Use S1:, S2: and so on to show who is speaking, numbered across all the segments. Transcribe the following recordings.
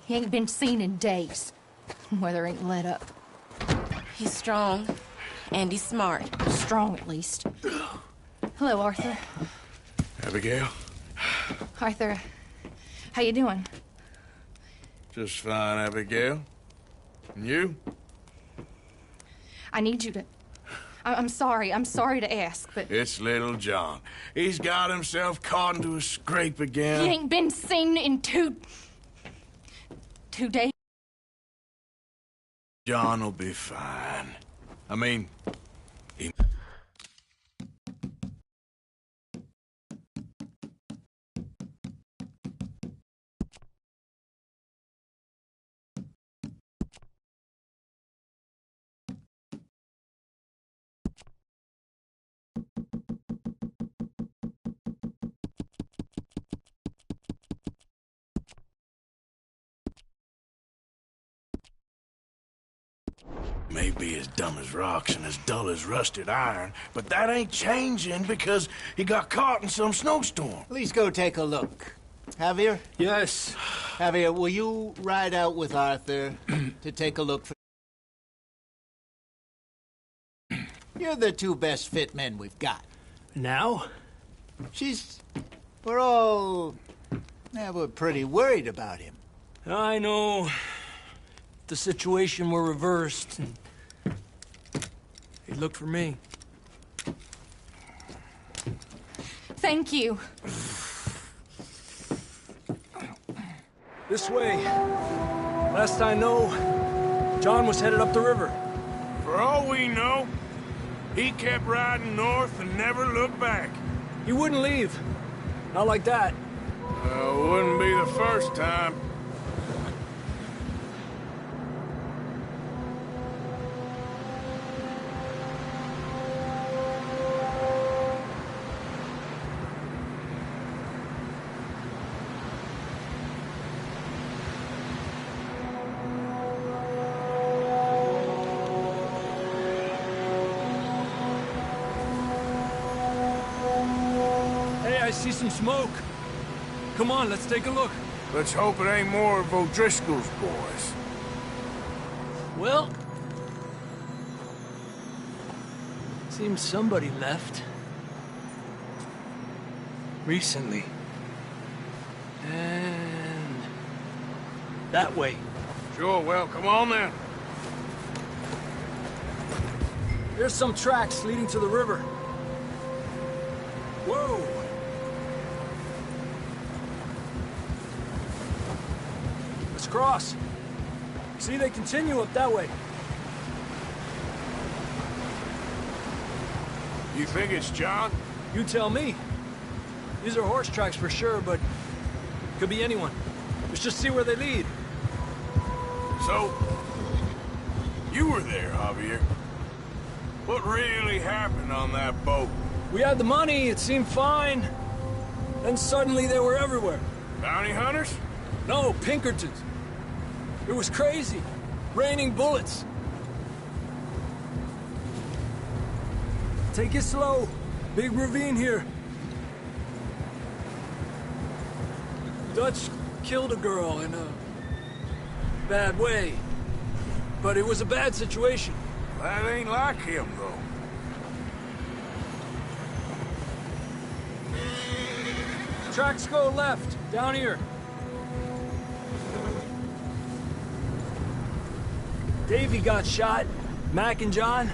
S1: He ain't been seen in days. Weather ain't let up.
S2: He's strong, and he's smart.
S1: Strong, at least. Hello, Arthur.
S3: Abigail?
S1: Arthur, how you doing?
S3: Just fine, Abigail. And you?
S1: I need you to... I'm sorry to ask, but...
S3: It's little John. He's got himself caught into a scrape again.
S1: He ain't been seen in two days.
S3: John will be fine. I mean, he... may be as dumb as rocks and as dull as rusted iron, but that ain't changing because he got caught in some snowstorm.
S4: Please go take a look. Javier?
S5: Yes.
S4: Javier, will you ride out with Arthur to take a look for... You're the two best fit men we've got.
S5: Now?
S4: We're all... Yeah, we're pretty worried about him.
S5: I know. If the situation were reversed, he'd look for me.
S1: Thank you.
S5: This way. Last I know, John was headed up the river.
S3: For all we know, he kept riding north and never looked back.
S5: He wouldn't leave. Not like that.
S3: Wouldn't be the first time.
S5: Hey, I see some smoke. Come on, let's take a look.
S3: Let's hope it ain't more of O'Driscoll's boys.
S5: Well... seems somebody left. Recently. And... that way.
S3: Sure, well, come on then.
S5: There's some tracks leading to the river. Whoa! Let's cross. See, they continue up that way.
S3: You think it's John?
S5: You tell me. These are horse tracks for sure, but could be anyone. Let's just see where they lead.
S3: So, you were there, Javier. What really happened on that boat?
S5: We had the money, it seemed fine. Then suddenly they were everywhere.
S3: Bounty hunters?
S5: No, Pinkertons. It was crazy. Raining bullets. Take it slow. Big ravine here. Dutch killed a girl in a bad way. But it was a bad situation.
S3: That ain't like him, though.
S5: Tracks go left, down here. Davey got shot. Mac and John,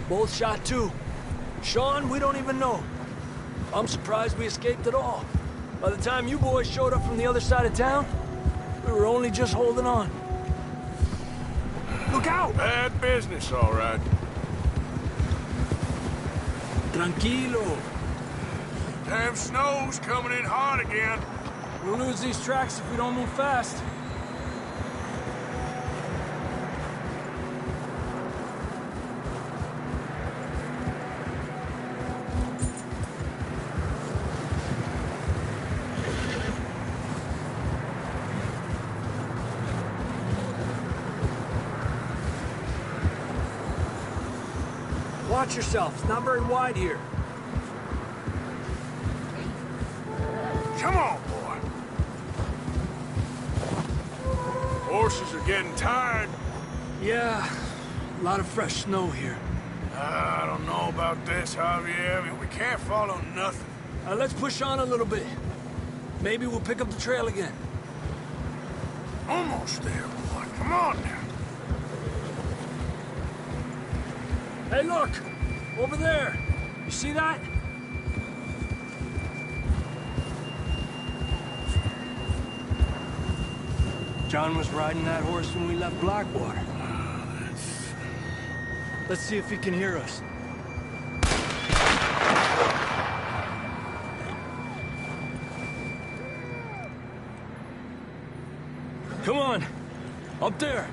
S5: both shot too. Sean, we don't even know. I'm surprised we escaped at all. By the time you boys showed up from the other side of town, we were only just holding on. Look out!
S3: Bad business, all right.
S5: Tranquilo.
S3: Damn snow's coming in hot again.
S5: We'll lose these tracks if we don't move fast. Watch yourself. It's not very wide here.
S3: Come on, boy. Horses are getting tired.
S5: Yeah, a lot of fresh snow here.
S3: I don't know about this, Javier. I mean, we can't follow nothing.
S5: Let's push on a little bit. Maybe we'll pick up the trail again.
S3: Almost there, boy. Come on now.
S5: Hey, look! Over there! You see that? John was riding that horse when we left Blackwater. Let's see if he can hear us. Come on! Up there!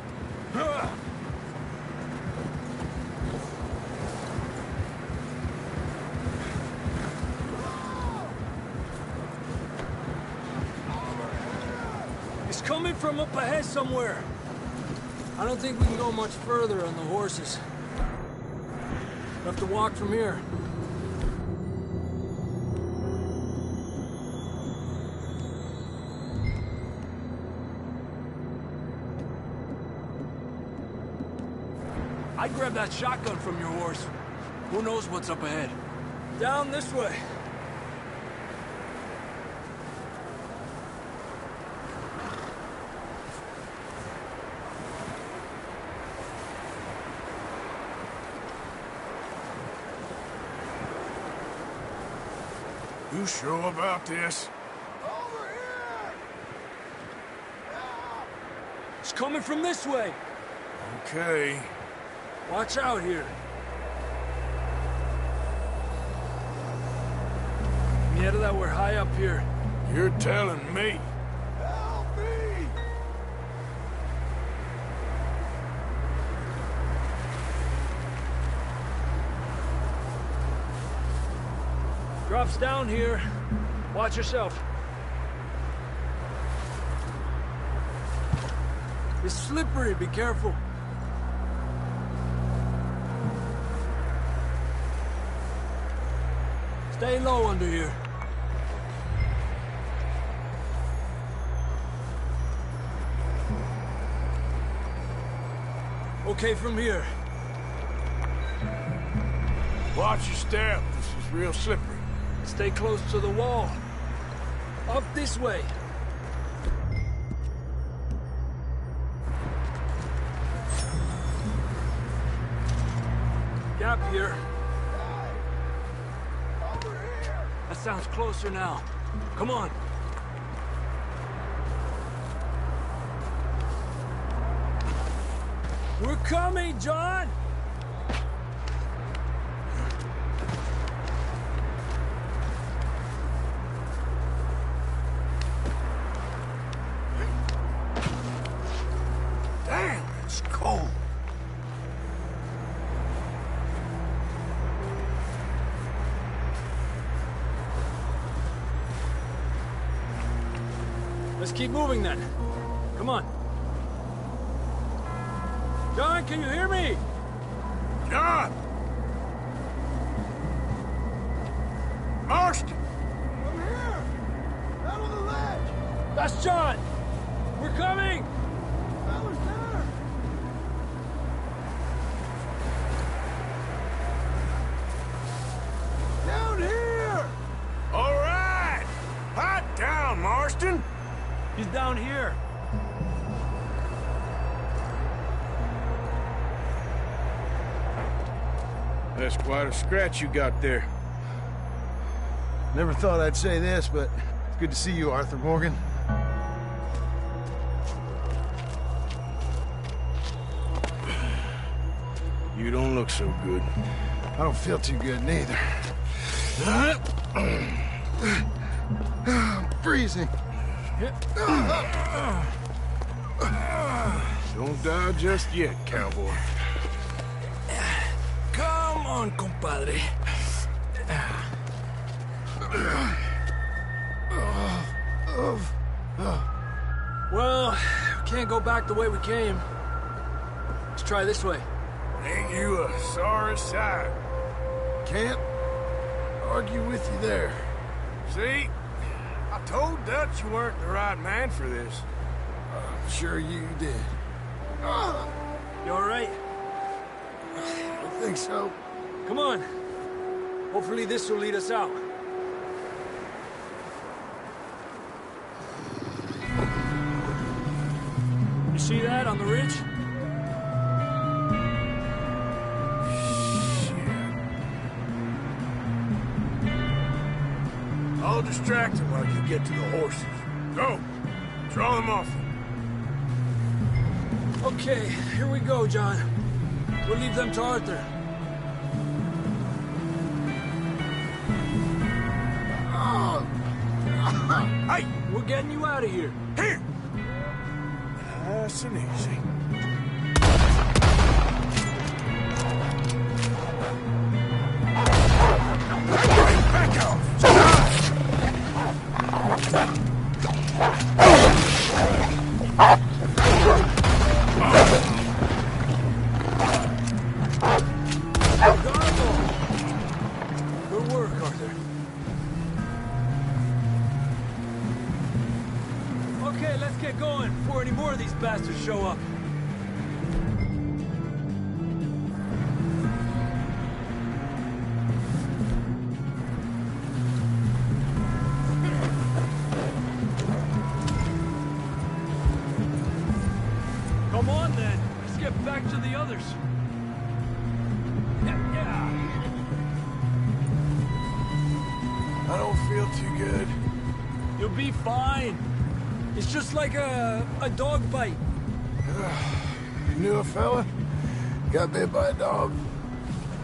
S5: He's coming from up ahead somewhere. I don't think we can go much further on the horses. We'll have to walk from here. I'd grab that shotgun from your horse. Who knows what's up ahead? Down this way.
S3: You sure about this?
S5: Over here! It's coming from this way.
S3: Okay.
S5: Watch out here. Yeah, that we're high up here.
S3: You're telling me.
S5: Help me! Drops down here. Watch yourself. It's slippery, be careful. Stay low under here. Okay from here.
S3: Watch your step. This is real slippery.
S5: Stay close to the wall. Up this way. Gap here. That sounds closer now. Come on. We're coming, John!
S3: Damn, it's cold.
S5: Let's keep moving then. Come on. John, can you hear me?
S3: John! Marston!
S5: I'm here! Out on the ledge! That's John! We're coming! Fella's there! Down here!
S3: All right! Hot down, Marston!
S5: He's down here.
S3: That's quite a scratch you got there.
S6: Never thought I'd say this, but it's good to see you, Arthur Morgan.
S3: You don't look so good.
S6: I don't feel too good, neither. I'm freezing.
S3: Don't die just yet, cowboy.
S5: Come on, compadre. Well, we can't go back the way we came. Let's try this way.
S3: Ain't you a sorry sight?
S6: Can't argue with you there.
S3: See? I told Dutch you weren't the right man for this.
S6: I'm sure you did.
S5: You all right?
S6: I think so.
S5: Come on. Hopefully this will lead us out. You see that on the ridge?
S3: I'll distract him while you get to the horses. Go! Draw them off.
S5: Okay, here we go, John. We'll leave them to Arthur.
S3: Hey!
S5: We're getting you out of here.
S3: Here! Nice and easy. Right, back off!
S5: Good work, Arthur. Okay, let's get going before any more of these bastards show up. Come on, then. Let's get back to the others. Yeah.
S3: I don't feel too good.
S5: You'll be fine. It's just like a dog bite.
S6: You knew a fella? Got bit by a dog.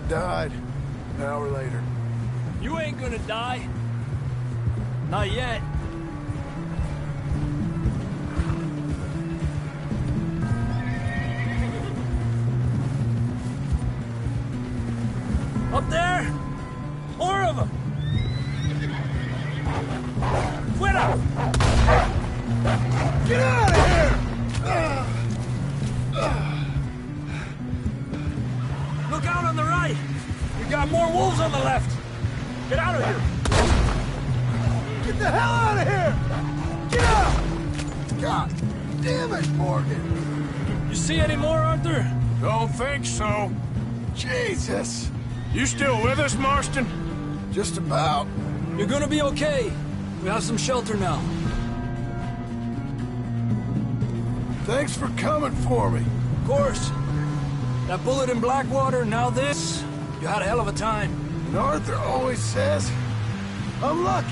S6: Died. An hour later.
S5: You ain't gonna die. Not yet. Up there! More of them! Fuera!
S6: Get out of here!
S5: Look out on the right! We got more wolves on the left! Get out of here!
S6: Get the hell out of here! Get out! God damn it, Morgan!
S5: You see any more, Arthur?
S3: Don't think so.
S6: Jesus!
S3: You still with us, Marston?
S6: Just about.
S5: You're gonna be okay. We have some shelter now.
S6: Thanks for coming for me.
S5: Of course. That bullet in Blackwater, now this. You had a hell of a time.
S6: And Arthur always says, I'm lucky.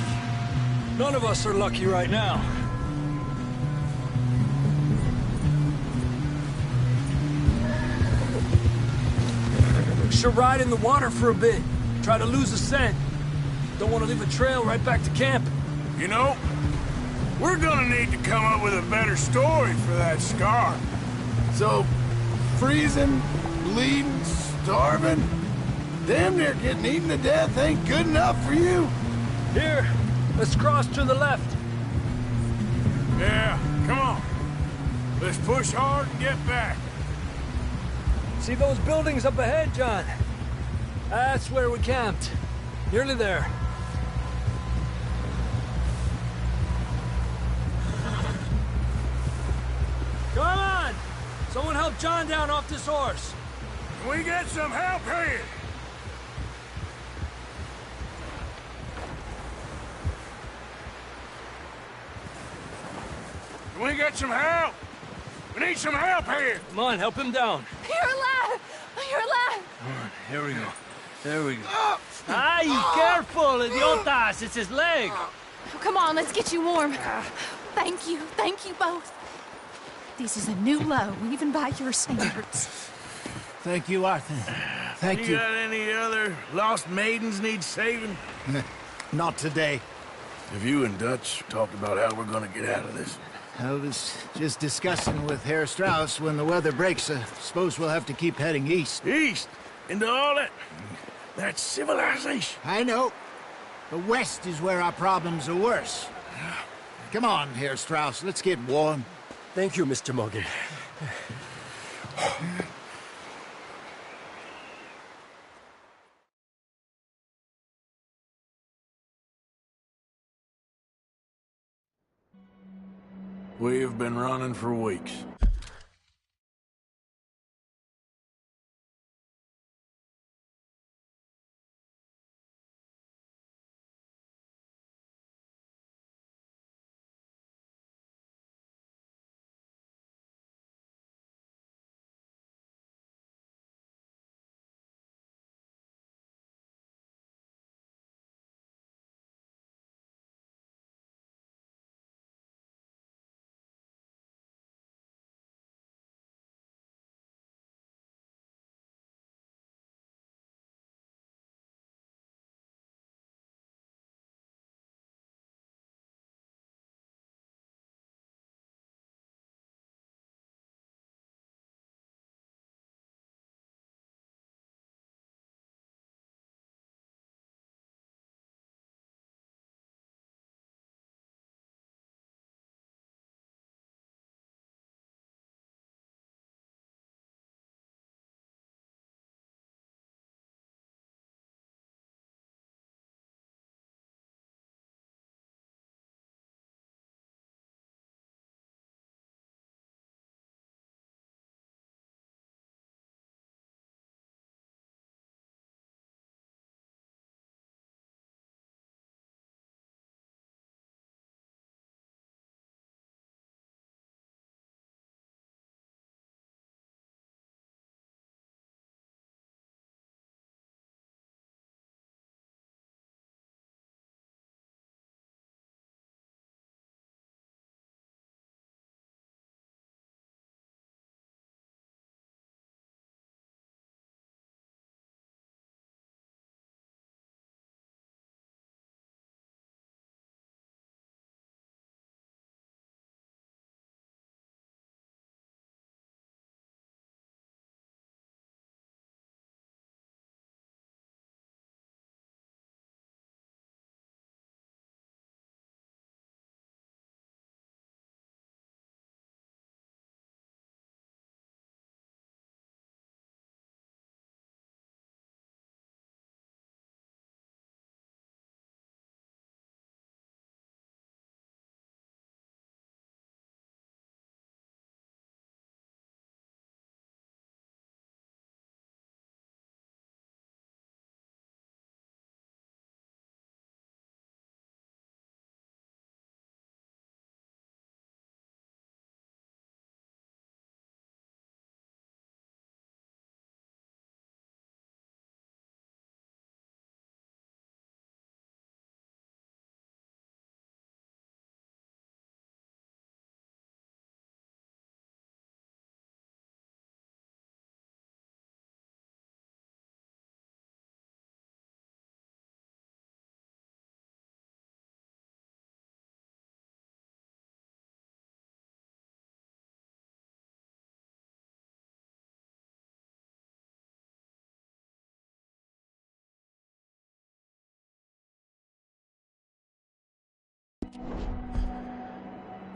S5: None of us are lucky right now. Should ride in the water for a bit. Try to lose the scent. Don't want to leave a trail right back to camp.
S3: You know, we're gonna need to come up with a better story for that scar.
S6: So, freezing, bleeding, starving, damn near getting eaten to death ain't good enough for you?
S5: Here, let's cross to the left.
S3: Yeah, come on. Let's push hard and get back.
S5: See those buildings up ahead, John? That's where we camped. Nearly there. Come on! Someone help John down off this horse.
S3: Can we get some help here? Can we get some help? We need some help here.
S5: Come on, help him down.
S1: You're alive! You're alive!
S5: Come on, here we go. There we go. Ay, careful, idiotas! It's his leg!
S1: Come on, let's get you warm. Thank you both. This is a new low, even by your standards.
S4: Thank you, Arthur. Thank you.
S3: Got any other lost maidens need saving?
S4: Not today.
S3: Have you and Dutch talked about how we're gonna get out of this?
S4: I was just discussing with Herr Strauss when the weather breaks. I suppose we'll have to keep heading east.
S3: East? Into all that civilization?
S4: I know. The west is where our problems are worse. Come on, Herr Strauss, let's get warm.
S5: Thank you, Mr. Morgan.
S3: We've been running for weeks.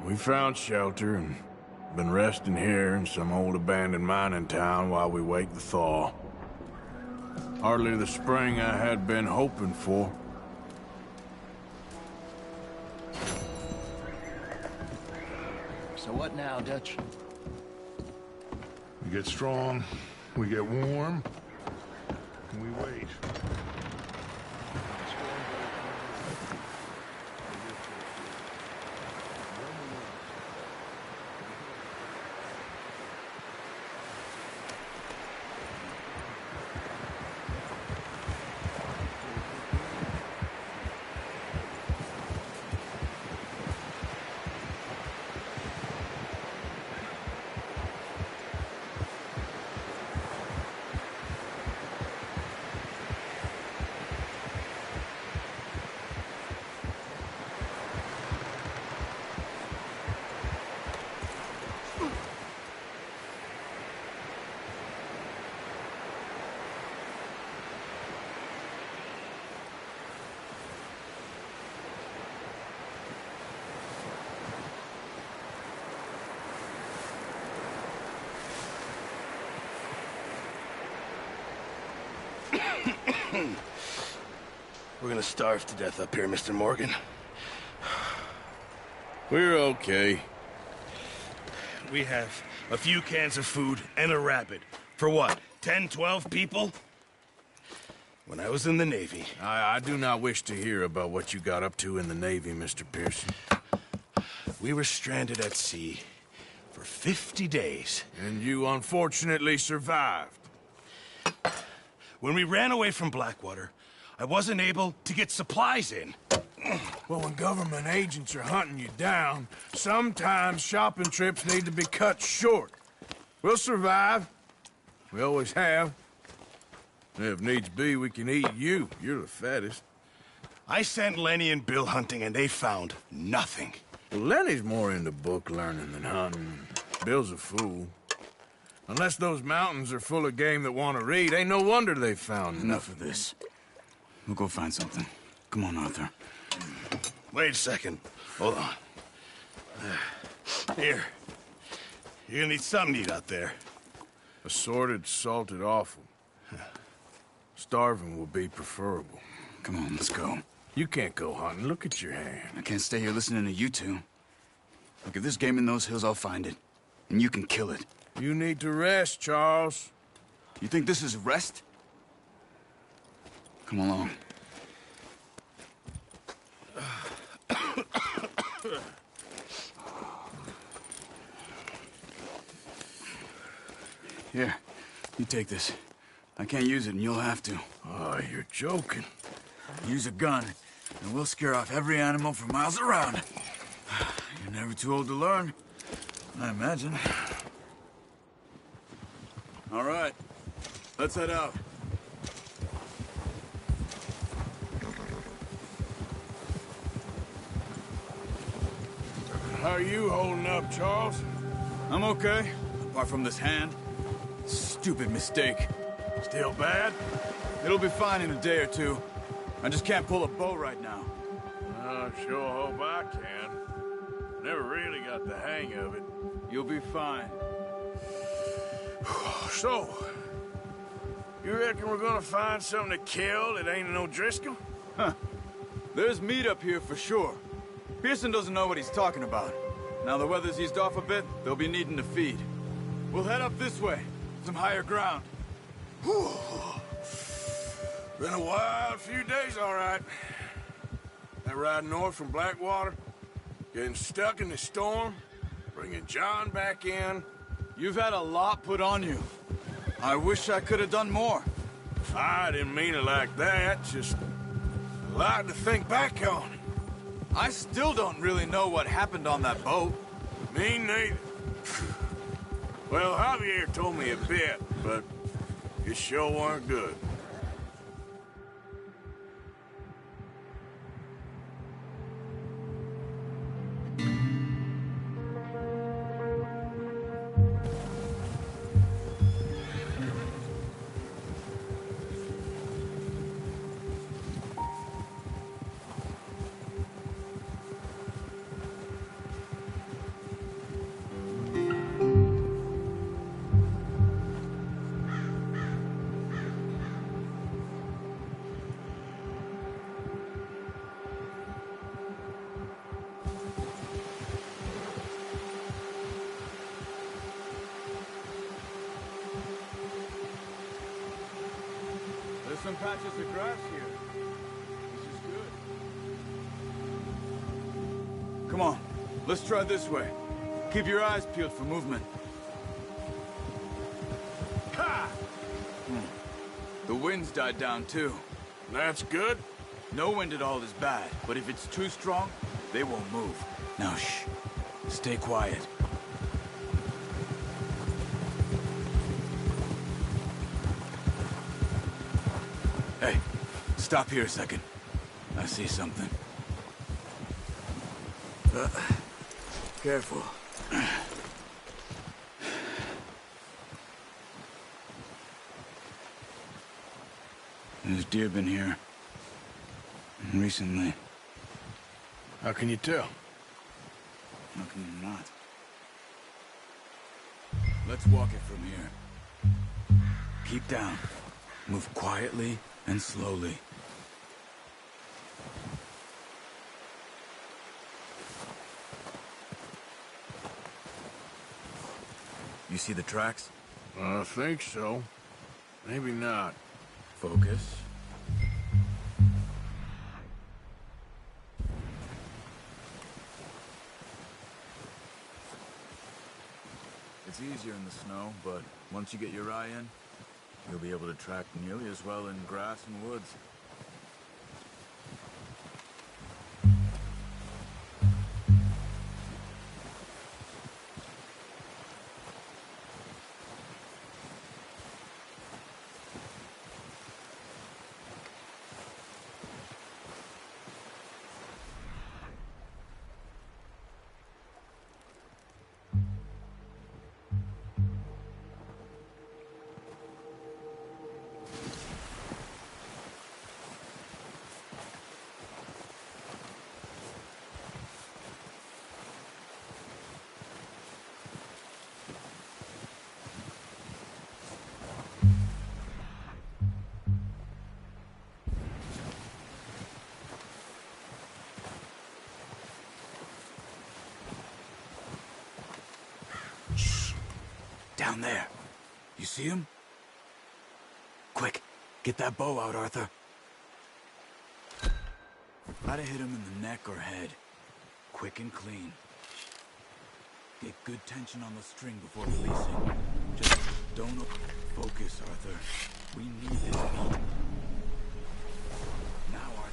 S3: We found shelter and been resting here in some old abandoned mining town while we wait the thaw. Hardly the spring I had been hoping for.
S7: So what now, Dutch?
S6: We get strong, we get warm, and we wait.
S7: We're gonna starve to death up here, Mr. Morgan.
S3: We're okay.
S7: we have a few cans of food and a rabbit. For what, 10, 12 people? When I was in the Navy...
S3: I do not wish to hear about what you got up to in the Navy, Mr. Pearson.
S7: We were stranded at sea for 50 days.
S3: And you unfortunately survived.
S7: When we ran away from Blackwater, I wasn't able to get supplies in.
S3: Well, when government agents are hunting you down, sometimes shopping trips need to be cut short. We'll survive. We always have. If needs be, we can eat you. You're the fattest.
S7: I sent Lenny and Bill hunting, and they found nothing.
S3: Well, Lenny's more into book learning than hunting. Bill's a fool. Unless those mountains are full of game that want to read, ain't no wonder they found
S8: Enough of this. We'll go find something. Come on, Arthur.
S7: Wait a second. Hold on. Here. You're gonna need something to eat out there.
S3: Assorted, salted offal. Starving will be preferable.
S8: Come on, let's go.
S3: You can't go hunting. Look at your hand.
S8: I can't stay here listening to you two. Look, if there's game in those hills, I'll find it. And you can kill it.
S3: You need to rest, Charles.
S8: You think this is rest? Come along. Here, you take this. I can't use it, and you'll have to.
S3: Oh, you're joking.
S8: Use a gun, and we'll scare off every animal for miles around. You're never too old to learn, I imagine. All right, let's head out.
S3: How are you holding up, Charles?
S8: I'm okay, apart from this hand. Stupid mistake.
S3: Still bad?
S8: It'll be fine in a day or two. I just can't pull a bow right now.
S3: I sure hope I can. Never really got the hang of it.
S8: You'll be fine.
S3: So, you reckon we're gonna find something to kill that ain't no Driscoll?
S8: Huh. There's meat up here for sure. Pearson doesn't know what he's talking about. Now the weather's eased off a bit, they'll be needing to feed. We'll head up this way, some higher ground.
S3: Whew. Been a wild few days, all right. That ride north from Blackwater, getting stuck in the storm, bringing John back in.
S8: You've had a lot put on you. I wish I could have done more.
S3: I didn't mean it like that, just a lot to think back on.
S8: I still don't really know what happened on that boat.
S3: Me neither. Well, Javier told me a bit, but it sure weren't good.
S8: There's some patches of grass here. This is good. Come on, let's try this way. Keep your eyes peeled for movement.
S3: Ha!
S8: The wind's died down too.
S3: That's good.
S8: No wind at all is bad, but if it's too strong, they won't move. Now shh, stay quiet. Hey, stop here a second. I see something. Careful. There's deer been here. Recently.
S3: How can you tell?
S8: How can you not? Let's walk it from here. Keep down. Move quietly and slowly. see the tracks?
S3: I think so. Maybe not.
S8: Focus. It's easier in the snow, but once you get your eye in, you'll be able to track nearly as well in grass and woods. Down there. You see him? Quick, get that bow out, Arthur. Try to hit him in the neck or head. Quick and clean. Get good tension on the string before releasing. Just don't focus, Arthur. We need this meat. Now, Arthur.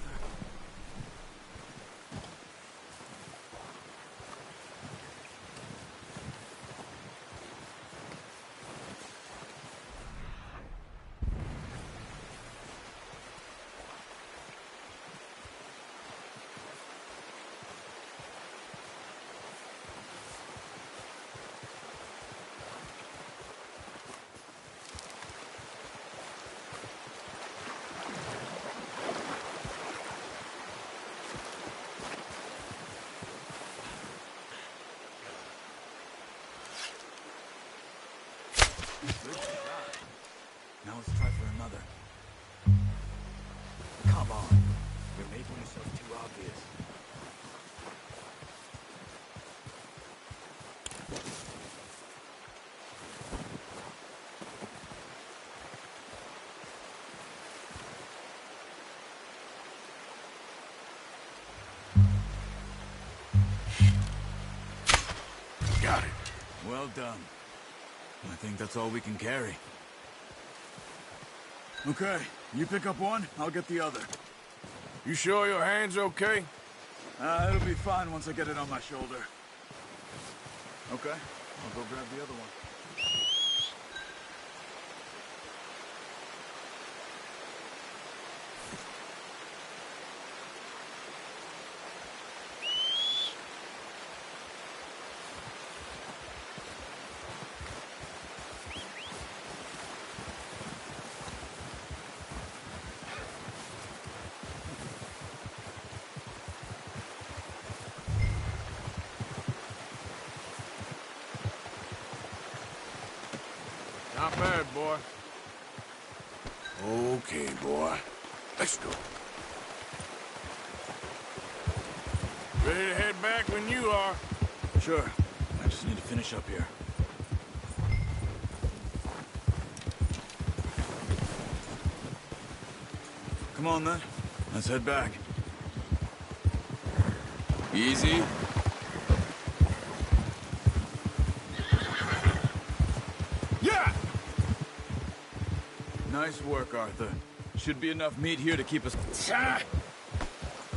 S8: Good shot. Now let's try for another. Come on. You're making yourself too obvious.
S3: Got it.
S8: Well done. I think that's all we can carry. Okay, you pick up one, I'll get the other.
S3: You sure your hand's okay?
S8: It'll be fine once I get it on my shoulder. Okay, I'll go grab the other one.
S3: Not bad, boy. Okay, boy. Let's go. Ready to head back when you are.
S8: Sure. I just need to finish up here. Come on, then. Let's head back. Easy.
S3: Yeah!
S8: Nice work, Arthur. Should be enough meat here to keep us...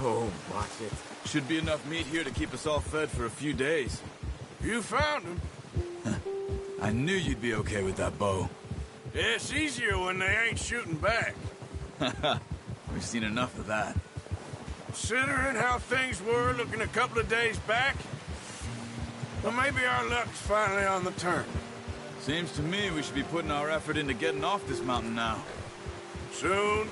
S8: Oh, watch it. Should be enough meat here to keep us all fed for a few days.
S3: You found him.
S8: I knew you'd be okay with that bow.
S3: Yeah, it's easier when they ain't shooting back.
S8: We've seen enough of that.
S3: Considering how things were looking a couple of days back, well, maybe our luck's finally on the turn.
S8: Seems to me we should be putting our effort into getting off this mountain now.
S3: Soon.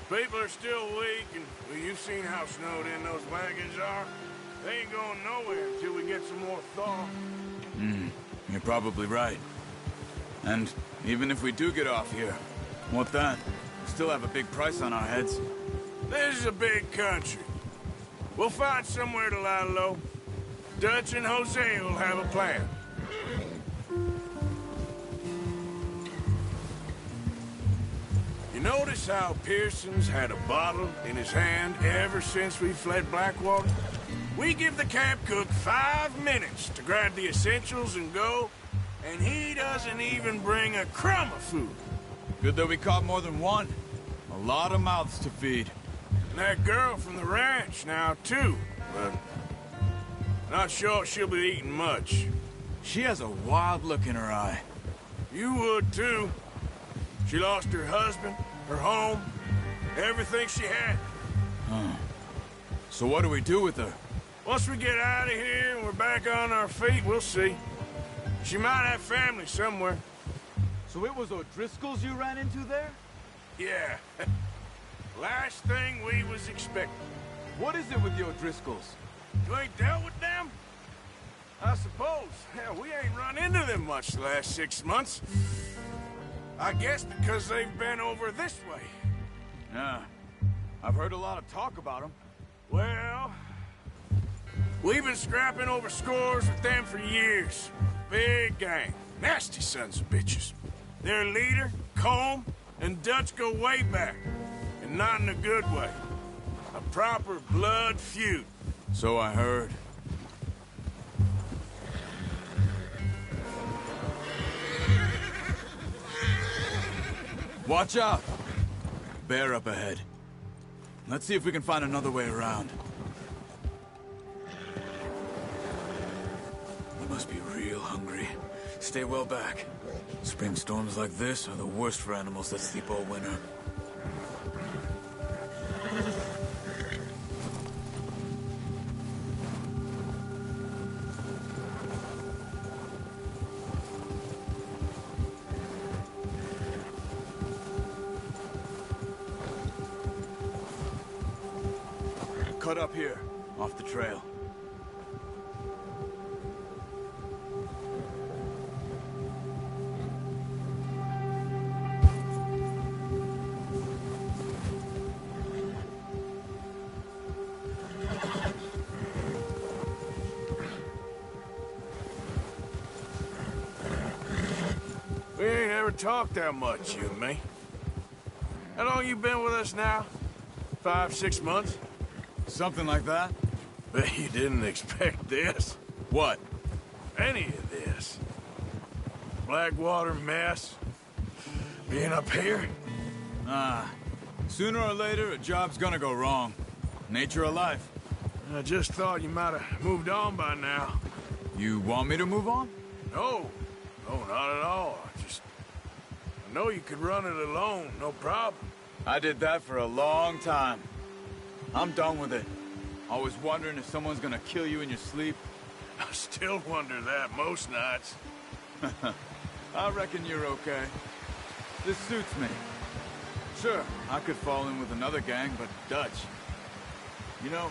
S3: People are still weak, and well, you've seen how snowed in those wagons are. They ain't going nowhere until we get some more thaw.
S8: You're probably right. And even if we do get off here, what then? We still have a big price on our heads.
S3: This is a big country. We'll find somewhere to lie low. Dutch and Jose will have a plan. You notice how Pearson's had a bottle in his hand ever since we fled Blackwater? We give the camp cook 5 minutes to grab the essentials and go, and he doesn't even bring a crumb of food.
S8: Good that we caught more than one. A lot of mouths to feed.
S3: And that girl from the ranch now, too. But not sure she'll be eating much.
S8: She has a wild look in her eye.
S3: You would, too. She lost her husband, her home, everything she had.
S8: So what do we do with her?
S3: Once we get out of here and we're back on our feet, we'll see. She might have family somewhere.
S8: So it was O'Driscoll's you ran into there?
S3: Yeah. Last thing we was expecting.
S8: What is it with the O'Driscolls?
S3: You ain't dealt with them? I suppose. Hell, we ain't run into them much the last 6 months. I guess because they've been over this way.
S8: Yeah. I've heard a lot of talk about them.
S3: Well, we've been scrapping over scores with them for years. Big gang. Nasty sons of bitches. Their leader, Combe, and Dutch go way back. And not in a good way. A proper blood feud.
S8: So I heard. Watch out! Bear up ahead. Let's see if we can find another way around. We must be real hungry. Stay well back. Spring storms like this are the worst for animals that sleep all winter. Cut up here, off the trail.
S3: We ain't ever talked that much, you and me. How long you been with us now? 5, 6 months?
S8: Something like that?
S3: Bet you didn't expect this.
S8: What?
S3: Any of this. Blackwater mess. Being up here.
S8: Sooner or later, a job's gonna go wrong. Nature of life.
S3: I just thought you might have moved on by now.
S8: You want me to move on?
S3: No. No, not at all. I know you could run it alone, no problem.
S8: I did that for a long time. I'm done with it. Always wondering if someone's gonna kill you in your sleep.
S3: I still wonder that most nights.
S8: I reckon you're okay. This suits me. Sure, I could fall in with another gang, but Dutch... You know,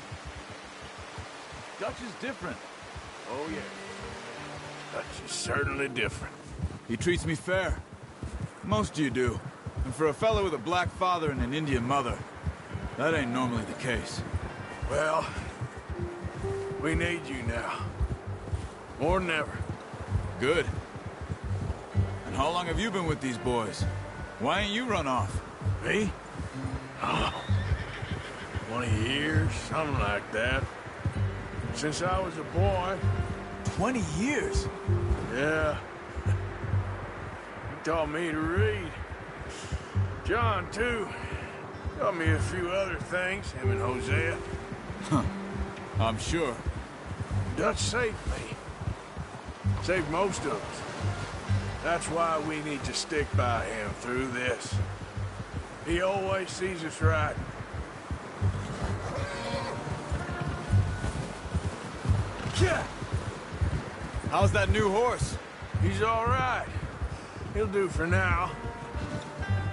S8: Dutch is different.
S3: Oh, yeah. Dutch is certainly different.
S8: He treats me fair. Most of you do. And for a fellow with a black father and an Indian mother, that ain't normally the case.
S3: Well, we need you now. More than ever.
S8: Good. And how long have you been with these boys? Why ain't you run off?
S3: Me? Oh, 20 years, something like that. Since I was a boy.
S8: 20 years?
S3: Yeah. He taught me to read. John, too. Taught me a few other things, him and Hosea.
S8: Huh. I'm sure.
S3: Dutch saved me. Saved most of us. That's why we need to stick by him through this. He always sees us right.
S8: Yeah. How's that new horse?
S3: He's all right. He'll do for now.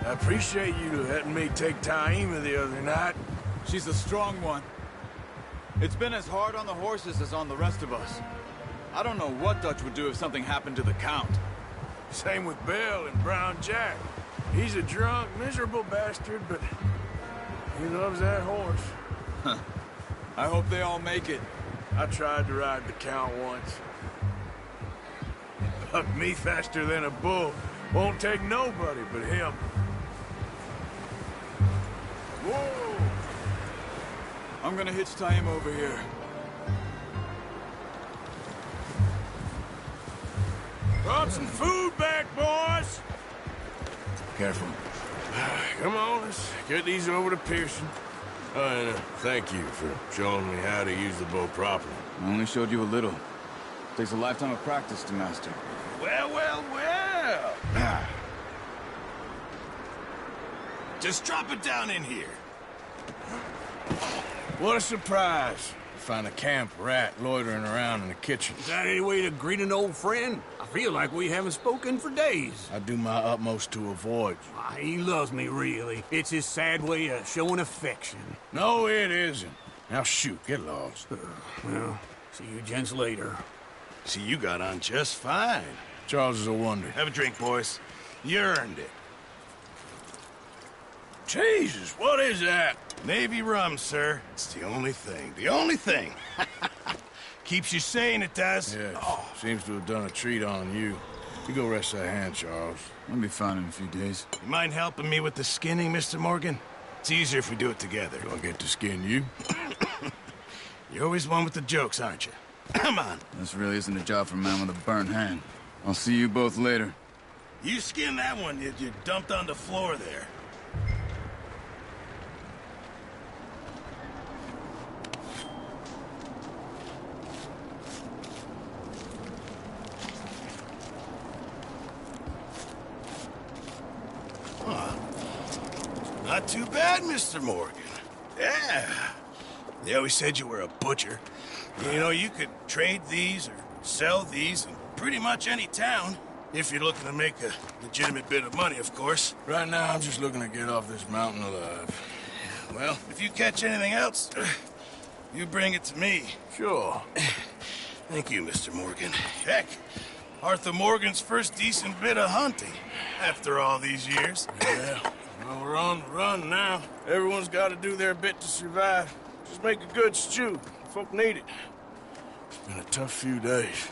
S3: I appreciate you letting me take Taima the other night.
S8: She's a strong one. It's been as hard on the horses as on the rest of us. I don't know what Dutch would do if something happened to the Count.
S3: Same with Bill and Brown Jack. He's a drunk, miserable bastard, but he loves that horse.
S8: Huh. I hope they all make it.
S3: I tried to ride the Count once. Bucked me faster than a bull. Won't take nobody but him.
S8: I'm gonna hitch tie him over here.
S3: Brought some food back, boys!
S8: Careful.
S3: Come on, let's get these over to Pearson. And thank you for showing me how to use the bow properly.
S8: I only showed you a little. Takes a lifetime of practice to master.
S7: Well, well, well. Just drop it down in here.
S3: What a surprise. Find a camp rat loitering around in the kitchen.
S9: Is that any way to greet an old friend? I feel like we haven't spoken for days.
S3: I do my utmost to avoid you.
S9: He loves me, really. It's his sad way of showing affection.
S3: No, it isn't. Now shoot, get lost.
S9: Well, see you gents later.
S7: See, you got on just fine.
S3: Charles is a wonder.
S7: Have a drink, boys. You earned it.
S3: Jesus, what is that?
S7: Navy rum, sir. It's the only thing. The only thing. Keeps you sane, it does.
S3: Yes, seems to have done a treat on you. You go rest that hand, Charles.
S8: I'll be fine in a few days.
S7: You mind helping me with the skinning, Mr. Morgan? It's easier if we do it together.
S3: Do I get to skin you?
S7: You're always one with the jokes, aren't you? Come on.
S8: This really isn't a job for a man with a burnt hand. I'll see you both later.
S7: You skin that one you dumped on the floor there. Not too bad, Mr. Morgan. Yeah. They always said you were a butcher. You know, you could trade these or sell these in pretty much any town. If you're looking to make a legitimate bit of money, of course.
S3: Right now, I'm just looking to get off this mountain alive.
S7: Well, if you catch anything else, you bring it to me.
S3: Sure.
S7: Thank you, Mr. Morgan. Heck, Arthur Morgan's first decent bit of hunting after all these years.
S3: Yeah. Well, we're on the run now. Everyone's got to do their bit to survive. Just make a good stew. Folk need it. It's been a tough few days.